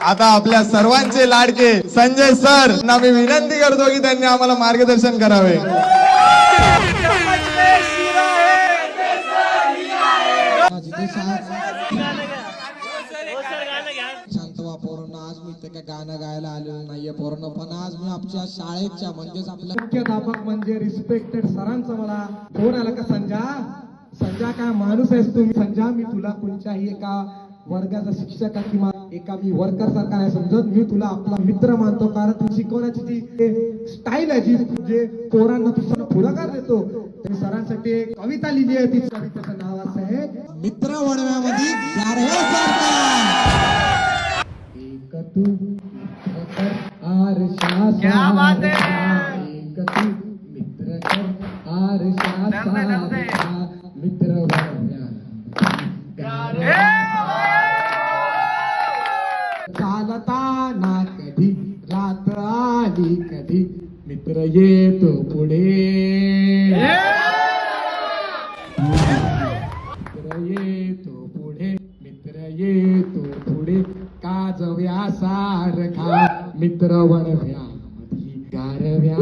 आता आपल्या सर्वांचे लाडके संजय सर ना मी विनंती करतो की त्यांनी आम्हाला मार्गदर्शन करावे. शांत व्हा पोरांनो, आज मी ते काय गाणं गायला आलेलो नाहीये पोरांनो, पण आज मी आपल्या शाळेच्या म्हणजेच आपल्या मुख्याध्यापक म्हणजे रिस्पेक्टेड सरांचा मला फोन आला का संजा काय माणूस आहेस तुम्ही संजा, मी तुला कोणत्याही एका वर्गाचा शिक्षक किंवा एका मी वर्कर सारखा नाही समजत, मी तुला आपला मित्र मानतो. कारण तू शिकवण्याची जी स्टाईल आहे जी जे पोरांना तू पुढाकार देतो. तरी सरांसाठी एक कविता लिहिली आहे, ती कवितेचं नाव असं आहे मित्र वणव्यामध्ये एक तू आरशा एक तू मित्र कर आरशा मित्र वणव्या चालताना कधी रात आली कधी मित्र येतो पुढे, मित्र येतो पुढे, मित्र येतो पुढे काज व्यासारखा मित्र वणव्या मधी गारव्या